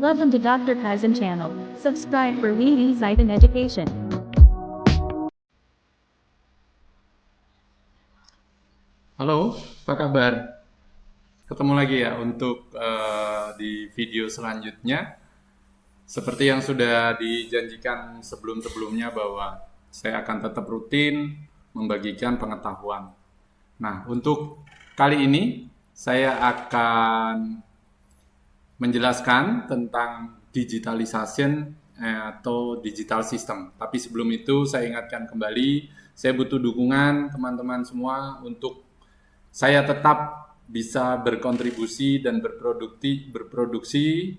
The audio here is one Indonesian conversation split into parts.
Welcome to Dr. Kaizen channel. Subscribe for leading insight and education. Halo, apa kabar? Ketemu lagi ya untuk di video selanjutnya. Seperti yang sudah dijanjikan sebelum-sebelumnya bahwa saya akan tetap rutin membagikan pengetahuan. Nah, untuk kali ini saya akan menjelaskan tentang digitalization atau digital system. Tapi sebelum itu saya ingatkan kembali, saya butuh dukungan teman-teman semua untuk saya tetap bisa berkontribusi dan berproduksi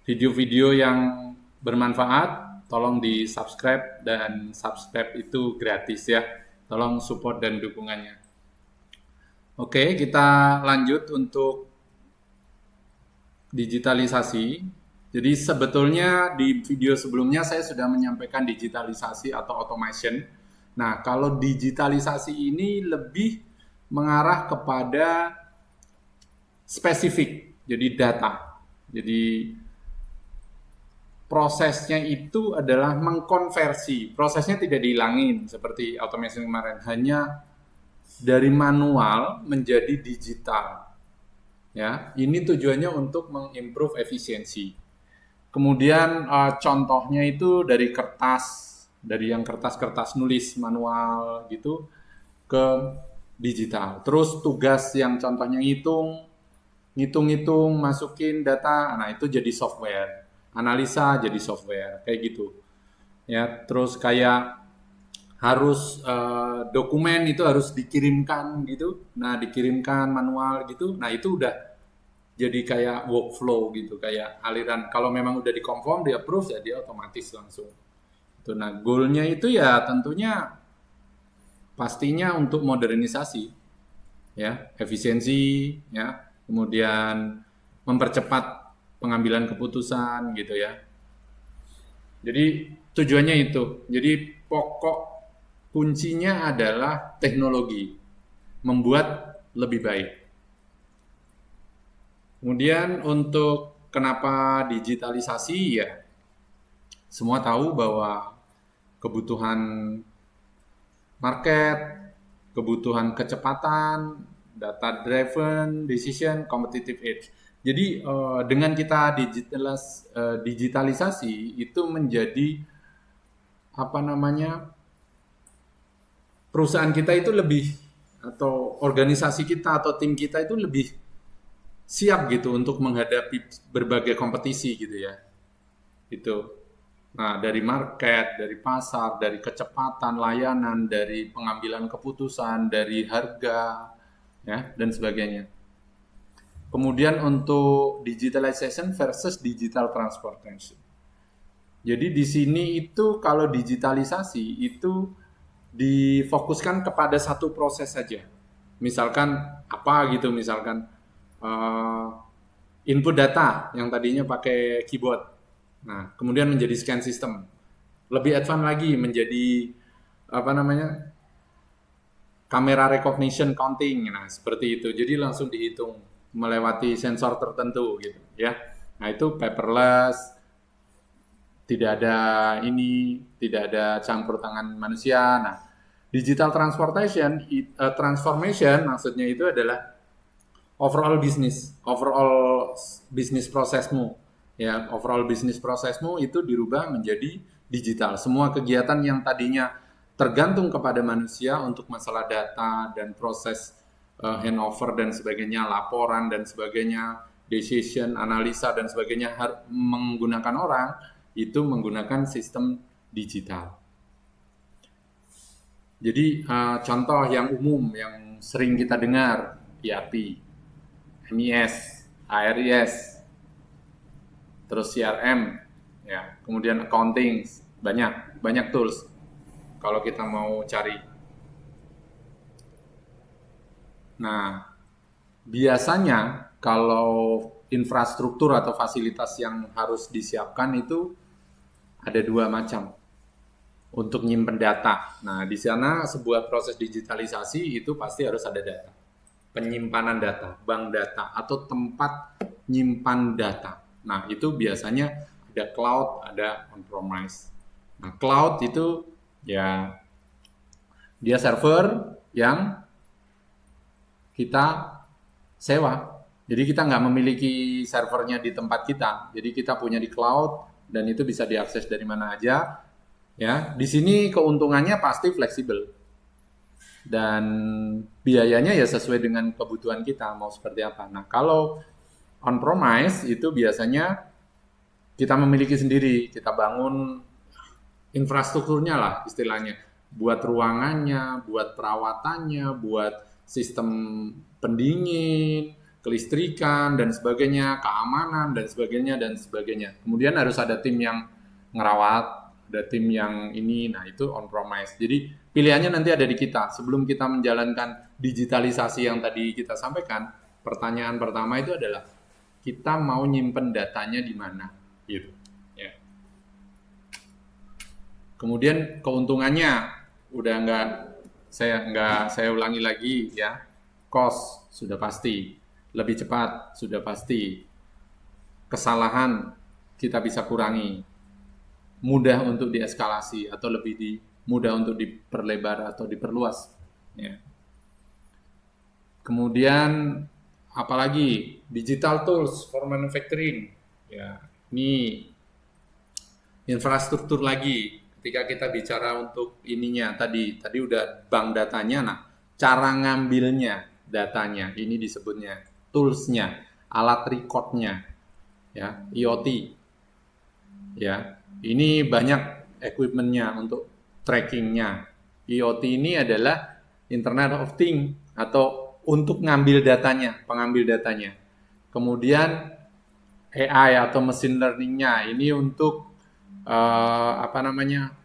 video-video yang bermanfaat. Tolong di subscribe, dan subscribe itu gratis ya. Tolong support dan dukungannya. Oke, kita lanjut untuk digitalisasi. Jadi sebetulnya di video sebelumnya saya sudah menyampaikan digitalisasi atau automation. Nah, kalau digitalisasi ini lebih mengarah kepada spesifik, jadi data. Jadi prosesnya itu adalah mengkonversi. Prosesnya tidak dihilangin seperti automation kemarin, hanya dari manual menjadi digital. Ya, ini tujuannya untuk mengimprove efisiensi. Kemudian contohnya itu dari kertas, dari yang kertas-kertas nulis manual gitu ke digital. Terus tugas yang contohnya ngitung-ngitung, masukin data, nah itu jadi software. Analisa jadi software, kayak gitu. Ya, terus kayak harus dokumen itu harus dikirimkan gitu. Nah, dikirimkan manual gitu. Nah, itu udah jadi kayak workflow gitu, kayak aliran. Kalau memang udah di-confirm, di-approve, ya dia otomatis langsung. Itu. Nah, goal-nya itu ya tentunya pastinya untuk modernisasi, ya, efisiensi, ya, kemudian mempercepat pengambilan keputusan gitu ya. Jadi tujuannya itu. Jadi pokok kuncinya adalah teknologi, membuat lebih baik. Kemudian untuk kenapa digitalisasi, ya semua tahu bahwa kebutuhan market, kebutuhan kecepatan, data driven decision, competitive edge. Jadi dengan kita digitalisasi itu menjadi apa namanya, perusahaan kita itu lebih, atau organisasi kita atau tim kita itu lebih siap gitu untuk menghadapi berbagai kompetisi gitu ya. Itu. Nah, dari market, dari pasar, dari kecepatan layanan, dari pengambilan keputusan, dari harga, ya, dan sebagainya. Kemudian untuk digitalization versus digital transportation. Jadi di sini itu kalau digitalisasi itu difokuskan kepada satu proses saja. Misalkan apa gitu, misalkan input data yang tadinya pakai keyboard. Nah, kemudian menjadi scan system. Lebih advance lagi menjadi apa namanya? Kamera recognition counting. Nah, seperti itu. Jadi langsung dihitung melewati sensor tertentu gitu ya. Nah, itu paperless, tidak ada tidak ada campur tangan manusia. Nah, digital transformation maksudnya itu adalah overall bisnis prosesmu, ya, overall bisnis prosesmu itu dirubah menjadi digital. Semua kegiatan yang tadinya tergantung kepada manusia untuk masalah data dan proses handover dan sebagainya, laporan dan sebagainya, decision, analisa dan sebagainya menggunakan orang, itu menggunakan sistem digital. Jadi contoh yang umum yang sering kita dengar, ERP, MES, ARIS, terus CRM, ya, kemudian accounting, banyak tools kalau kita mau cari. Nah, biasanya kalau infrastruktur atau fasilitas yang harus disiapkan itu ada dua macam untuk nyimpen data. Nah, di sana sebuah proses digitalisasi itu pasti harus ada data. penyimpanan data, bank data, atau tempat nyimpan data. Nah, itu biasanya ada cloud, ada on-premise. Nah, cloud itu ya dia server yang kita sewa. Jadi kita nggak memiliki servernya di tempat kita. Jadi kita punya di cloud dan itu bisa diakses dari mana aja. Ya, di sini keuntungannya pasti fleksibel dan biayanya ya sesuai dengan kebutuhan kita mau seperti apa. Nah, kalau on-premise itu biasanya kita memiliki sendiri, kita bangun infrastrukturnya lah istilahnya, buat ruangannya, buat perawatannya, buat sistem pendingin, kelistrikan dan sebagainya, keamanan dan sebagainya. Kemudian harus ada tim yang ngerawat, ada tim yang ini, nah itu on-premise. Jadi pilihannya nanti ada di kita. Sebelum kita menjalankan digitalisasi yang tadi kita sampaikan, pertanyaan pertama itu adalah kita mau nyimpen datanya di mana, gitu. Ya. Kemudian keuntungannya udah saya ulangi lagi ya. Cost sudah pasti, lebih cepat sudah pasti. Kesalahan kita bisa kurangi. Mudah untuk dieskalasi atau mudah untuk diperlebar atau diperluas. Ya. Kemudian apalagi digital tools for manufacturing. Ya, ini infrastruktur lagi. Ketika kita bicara untuk ininya tadi udah bank datanya, nah cara ngambilnya datanya ini disebutnya toolsnya, alat recordnya, ya IoT, ya ini banyak equipmentnya untuk trackingnya. IoT ini adalah Internet of Things atau untuk ngambil datanya, pengambil datanya. Kemudian AI atau machine learning-nya ini untuk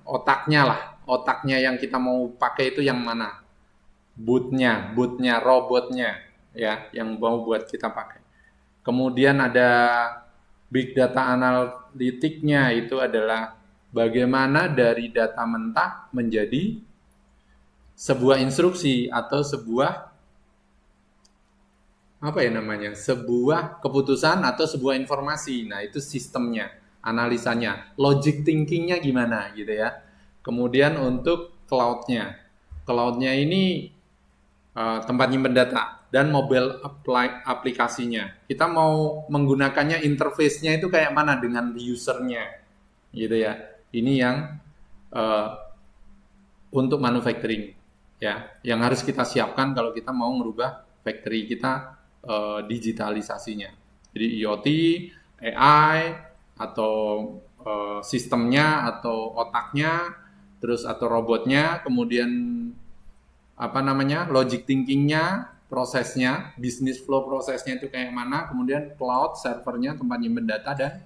otaknya yang kita mau pakai itu yang mana, bootnya, robotnya, ya, yang mau buat kita pakai. Kemudian ada big data analytiknya, itu adalah bagaimana dari data mentah menjadi sebuah instruksi atau sebuah sebuah keputusan atau sebuah informasi. Nah, itu sistemnya, analisanya, logic thinkingnya gimana gitu ya. Kemudian untuk cloudnya ini tempat nyimpen data dan mobile aplikasinya. Kita mau menggunakannya, interface-nya itu kayak mana dengan usernya gitu ya. Ini yang untuk manufacturing ya, yang harus kita siapkan kalau kita mau merubah factory kita digitalisasinya. Jadi IoT, AI, atau sistemnya, atau otaknya, terus atau robotnya, kemudian logic thinkingnya, prosesnya, business flow prosesnya itu kayak mana, kemudian cloud, servernya, tempat nyimpen data, dan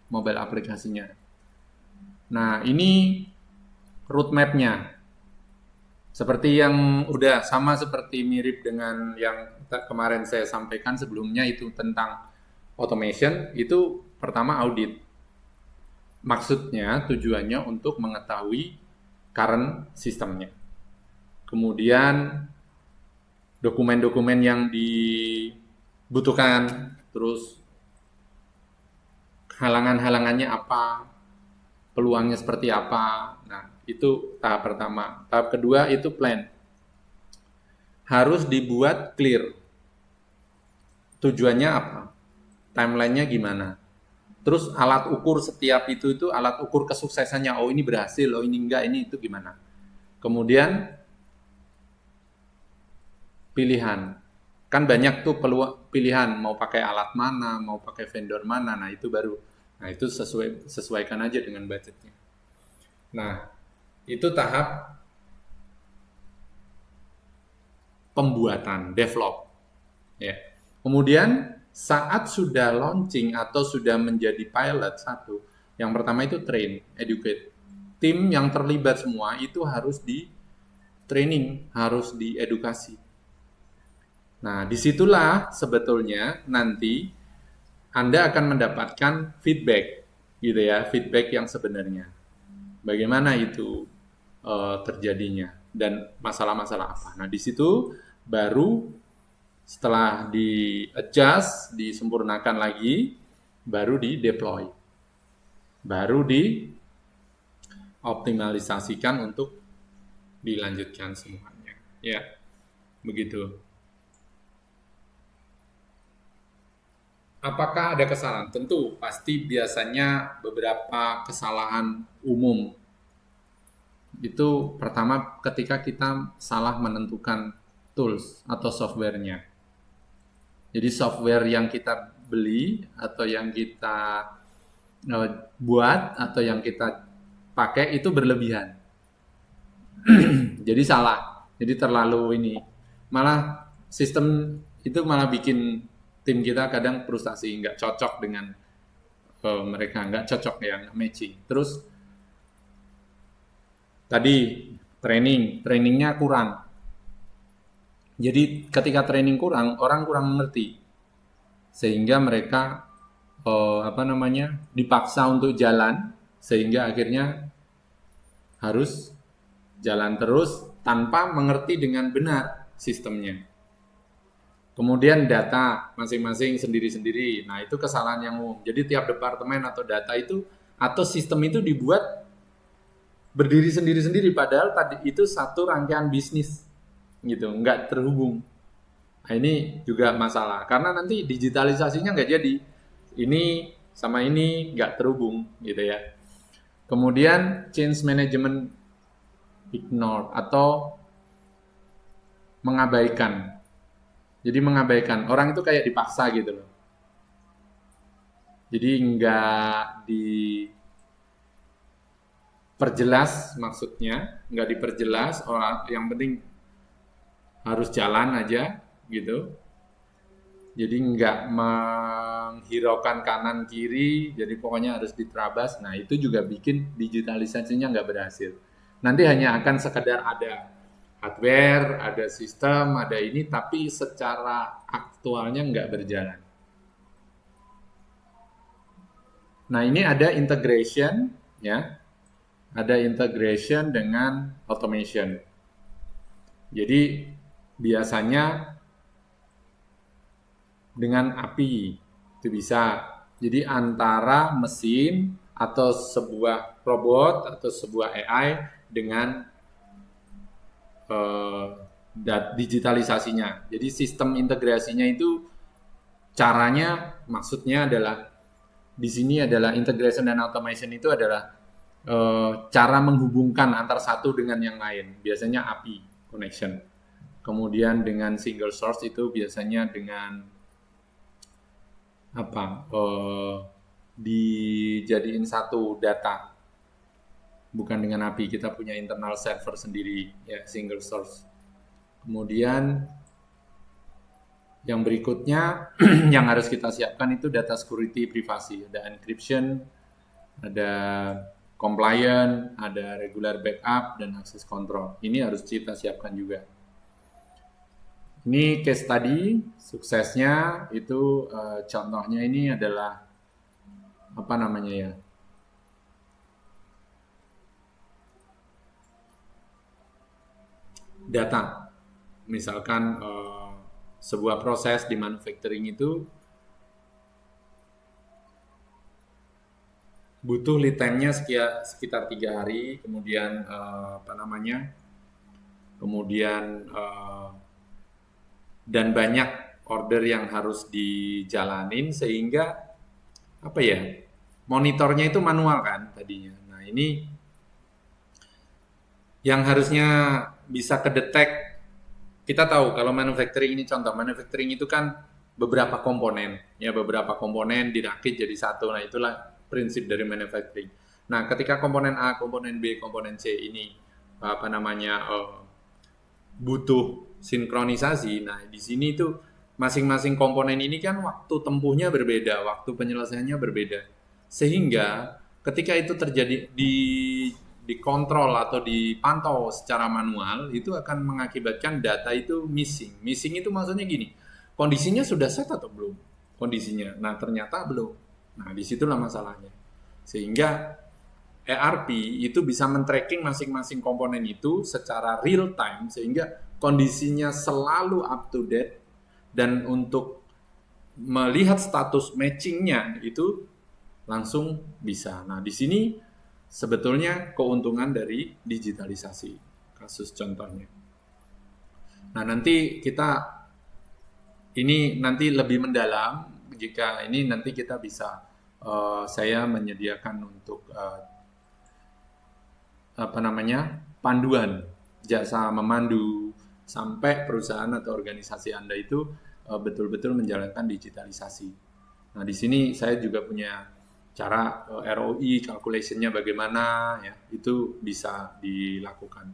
mobile aplikasinya. Nah, ini roadmap-nya. Seperti yang udah sama seperti mirip dengan yang kemarin saya sampaikan sebelumnya itu tentang automation, itu pertama audit. Maksudnya, tujuannya untuk mengetahui current sistemnya. Kemudian dokumen-dokumen yang dibutuhkan, terus halangan-halangannya apa, peluangnya seperti apa. Nah, itu tahap pertama. Tahap kedua itu plan. Harus dibuat clear. Tujuannya apa? Timeline-nya gimana? Terus alat ukur setiap itu alat ukur kesuksesannya. Oh, ini berhasil, oh ini enggak, ini itu gimana? Kemudian pilihan. Kan banyak tuh pilihan, mau pakai alat mana, mau pakai vendor mana. Nah, itu baru. Nah, itu sesuaikan aja dengan budgetnya. Nah, itu tahap pembuatan, develop. Ya. Kemudian saat sudah launching atau sudah menjadi pilot satu, yang pertama itu train, educate. Tim yang terlibat semua itu harus di training, harus diedukasi. Nah, disitulah sebetulnya nanti Anda akan mendapatkan feedback, gitu ya, feedback yang sebenarnya. Bagaimana itu terjadinya dan masalah-masalah apa. Nah, di situ baru Setelah di-adjust, disempurnakan lagi, baru di-deploy. Baru dioptimalisasikan untuk dilanjutkan semuanya. Ya, begitu. Apakah ada kesalahan? Tentu, pasti biasanya beberapa kesalahan umum. Itu pertama ketika kita salah menentukan tools atau softwarenya. Jadi software yang kita beli atau yang kita buat atau yang kita pakai itu berlebihan. Jadi salah. Jadi terlalu ini. Malah sistem itu malah bikin tim kita kadang frustasi, nggak cocok dengan mereka, nggak cocok ya, nggak matching. Terus tadi trainingnya kurang. Jadi ketika training kurang, orang kurang mengerti, sehingga mereka dipaksa untuk jalan, sehingga akhirnya harus jalan terus tanpa mengerti dengan benar sistemnya. Kemudian data masing-masing sendiri-sendiri. Nah, itu kesalahan yang umum. Jadi tiap departemen atau data itu atau sistem itu dibuat berdiri sendiri-sendiri, padahal tadi itu satu rangkaian bisnis gitu, nggak terhubung. Nah, ini juga masalah karena nanti digitalisasinya nggak jadi. Ini sama ini nggak terhubung gitu ya. Kemudian change management ignore atau mengabaikan. Jadi mengabaikan, orang itu kayak dipaksa gitu loh. Jadi nggak diperjelas maksudnya, nggak diperjelas, orang yang penting harus jalan aja gitu. Jadi nggak menghiraukan kanan kiri, jadi pokoknya harus diterabas. Nah itu juga bikin digitalisasinya nggak berhasil. Nanti hanya akan sekedar ada hardware, ada sistem, ada ini, tapi secara aktualnya nggak berjalan. Nah ini ada integration, ya, ada integration dengan automation. Jadi biasanya dengan API itu bisa. Jadi antara mesin atau sebuah robot atau sebuah AI dengan digitalisasinya. Jadi sistem integrasinya itu caranya maksudnya adalah di sini adalah integration dan automation itu adalah cara menghubungkan antar satu dengan yang lain. Biasanya API connection. Kemudian dengan single source itu biasanya dengan dijadiin satu data. Bukan dengan API, kita punya internal server sendiri, ya, single source. Kemudian yang berikutnya yang harus kita siapkan itu data security privasi, ada encryption, ada compliant, ada regular backup dan access control. Ini harus kita siapkan juga. Ini case study suksesnya itu contohnya ini adalah apa namanya ya? Data, misalkan sebuah proses di manufacturing itu butuh lead time-nya sekitar 3 hari, kemudian kemudian dan banyak order yang harus dijalanin sehingga monitornya itu manual kan tadinya. Nah ini yang harusnya bisa kedetek. Kita tahu kalau manufacturing ini contoh, manufacturing itu kan beberapa komponen dirakit jadi satu. Nah itulah prinsip dari manufacturing. Nah ketika komponen A, komponen B, komponen C ini butuh sinkronisasi. Nah di sini tuh masing-masing komponen ini kan waktu tempuhnya berbeda, waktu penyelesaiannya berbeda, sehingga ketika itu terjadi dikontrol atau dipantau secara manual, itu akan mengakibatkan data itu missing. Missing itu maksudnya gini, kondisinya sudah set atau belum kondisinya. Nah ternyata belum. Nah disitulah masalahnya. Sehingga ERP itu bisa men-tracking masing-masing komponen itu secara real time, sehingga kondisinya selalu up to date Dan untuk melihat status matchingnya itu langsung bisa. Nah, di sini sebetulnya keuntungan dari digitalisasi. Kasus contohnya. Nah, nanti ini nanti lebih mendalam, jika ini nanti kita bisa, saya menyediakan untuk panduan, jasa memandu sampai perusahaan atau organisasi Anda itu betul-betul menjalankan digitalisasi. Nah, di sini saya juga punya cara ROI calculation-nya bagaimana, ya, itu bisa dilakukan.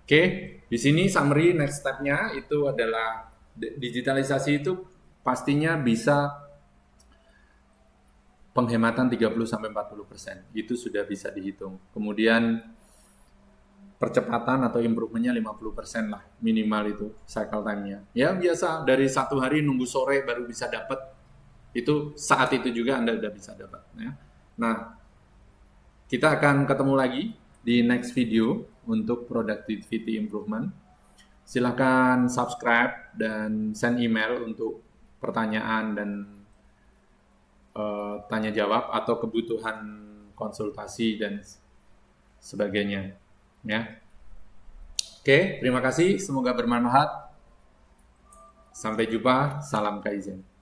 Oke, di sini summary next step-nya itu adalah digitalisasi itu pastinya bisa penghematan 30-40%. Itu sudah bisa dihitung. Kemudian percepatan atau improve-nya 50% lah minimal itu cycle time-nya. Ya biasa dari 1 hari nunggu sore baru bisa dapat, itu saat itu juga Anda sudah bisa dapat. Ya. Nah, kita akan ketemu lagi di next video untuk productivity improvement. Silahkan subscribe dan send email untuk pertanyaan dan tanya jawab atau kebutuhan konsultasi dan sebagainya. Ya. Oke, terima kasih. Semoga bermanfaat. Sampai jumpa. Salam Kaizen.